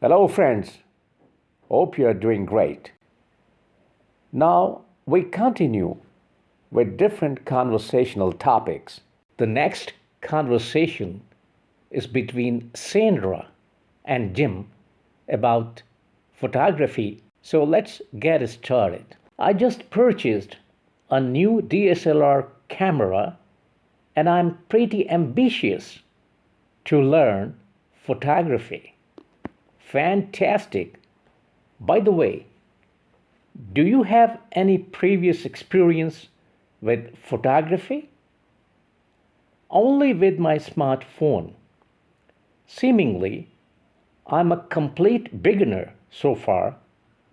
Hello, friends. Hope you are doing great. Now we continue with different conversational topics. The next conversation is between Sandra and Jim about photography. So let's get started. I just purchased a new DSLR camera and I'm pretty ambitious to learn photography. Fantastic. By the way, do you have any previous experience with photography? Only with my smartphone. Seemingly, I'm a complete beginner so far.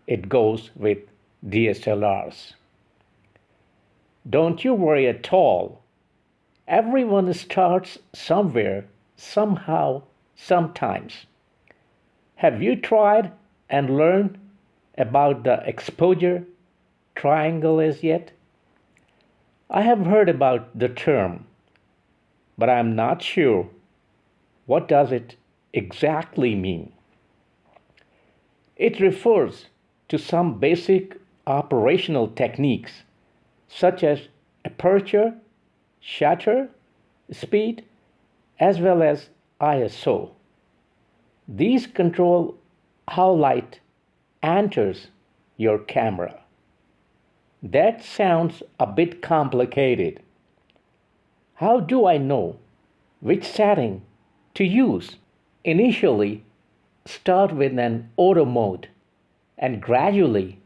It goes with DSLRs. Don't you worry at all. Everyone starts somewhere, somehow, sometimes. Have you tried and learned about the exposure triangle as yet? I have heard about the term, but I'm not sure what does it exactly mean. It refers to some basic operational techniques such as aperture, shutter speed, as well as ISO. These control how light enters your camera. That sounds a bit complicated. How do I know which setting to use? Initially, start with an auto mode and gradually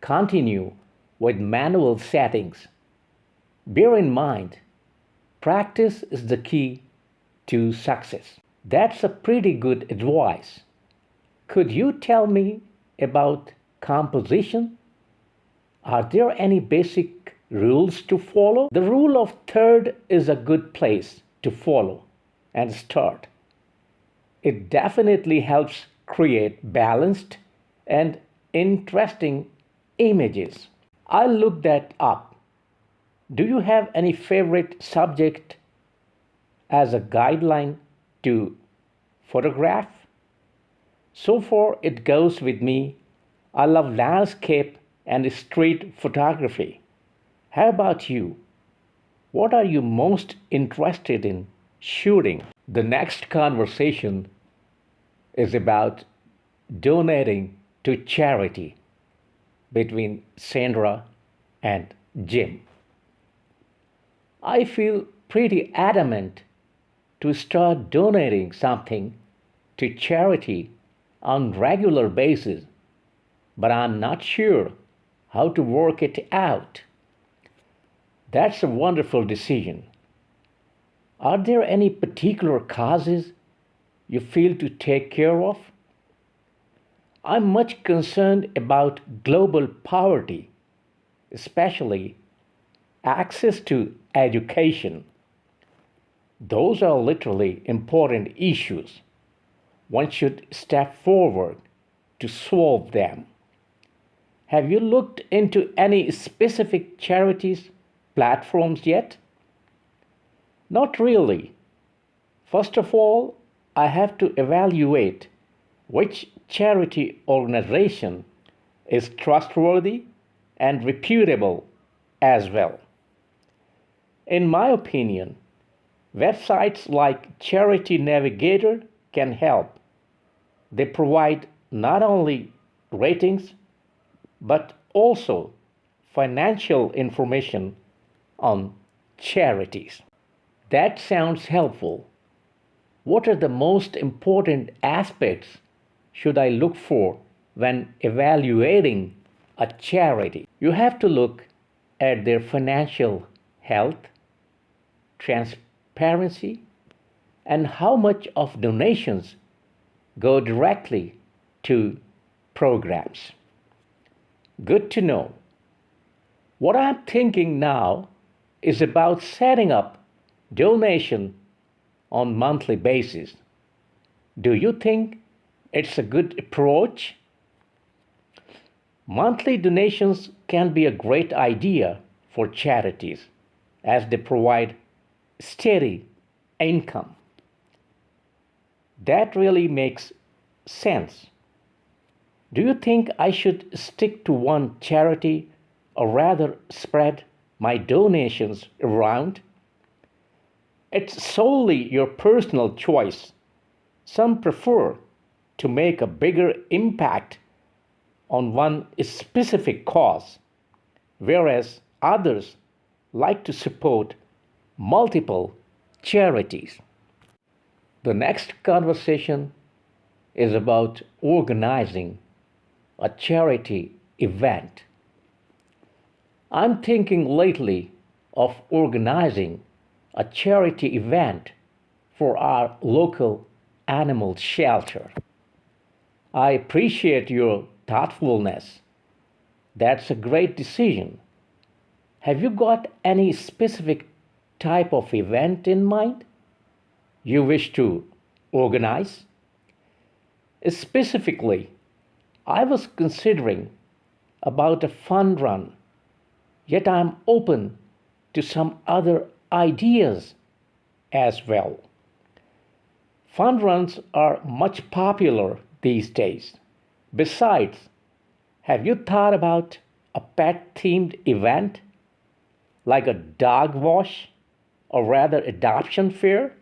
continue with manual settings. Bear in mind, practice is the key to success. That's a pretty good advice. Could you tell me about composition? Are there any basic rules to follow? The rule of third is a good place to follow and start. It definitely helps create balanced and interesting images. I'll look that up. Do you have any favorite subject as a guideline to photograph? So far, it goes with me. I love landscape and street photography. How about you? What are you most interested in shooting? The next conversation is about donating to charity between Sandra and Jim. I feel pretty adamant to start donating something to charity on regular basis, but I'm not sure how to work it out. That's a wonderful decision. Are there any particular causes you feel to take care of? I'm much concerned about global poverty, especially access to education. Those are literally important issues. One should step forward to solve them. Have you looked into any specific charities platforms yet? Not really. First of all, I have to evaluate which charity organization is trustworthy and reputable as well. In my opinion, websites like Charity Navigator can help. They provide not only ratings but also financial information on charities. That sounds helpful. What are the most important aspects should I look for when evaluating a charity? You have to look at their financial health, transparency, and how much of donations go directly to programs. Good to know. What I'm thinking now is about setting up donation on monthly basis. Do you think it's a good approach? Monthly donations can be a great idea for charities as they provide steady income. That really makes sense. Do you think I should stick to one charity or rather spread my donations around? It's solely your personal choice. Some prefer to make a bigger impact on one specific cause, whereas others like to support multiple charities. The next conversation is about organizing a charity event. I'm thinking lately of organizing a charity event for our local animal shelter. I appreciate your thoughtfulness. That's a great decision. Have you got any specific type of event in mind you wish to organize? Specifically, I was considering about a fun run, yet I'm open to some other ideas as well. Fun runs are much popular these days. Besides, have you thought about a pet themed event like a dog wash or rather adoption fair?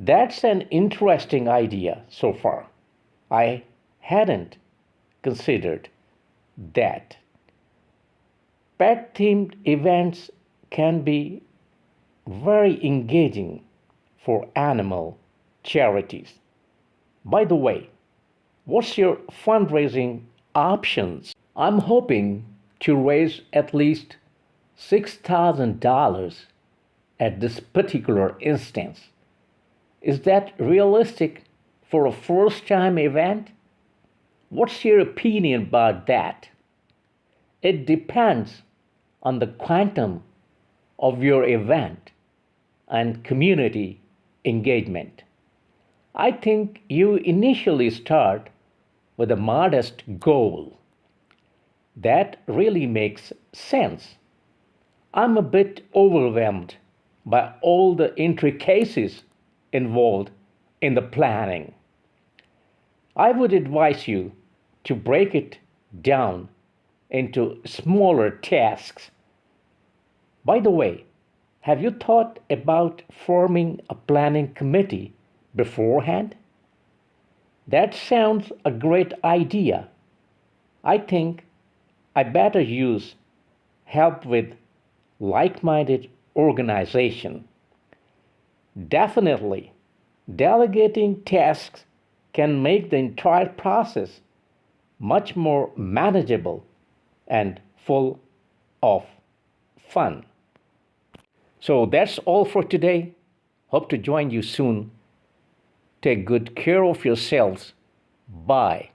That's an interesting idea so far. I hadn't considered that. Pet themed events can be very engaging for animal charities. By the way, what's your fundraising options? I'm hoping to raise at least $6,000 at this particular instance. Is that realistic for a first time event? What's your opinion about that? It depends on the quantum of your event and community engagement. I think you initially start with a modest goal. That really makes sense. I'm a bit overwhelmed by all the intricacies involved in the planning. I would advise you to break it down into smaller tasks. By the way, have you thought about forming a planning committee beforehand? That sounds a great idea. I think I better use help with like minded organization. Definitely, delegating tasks can make the entire process much more manageable and full of fun. So that's all for today. Hope to join you soon. Take good care of yourselves. Bye.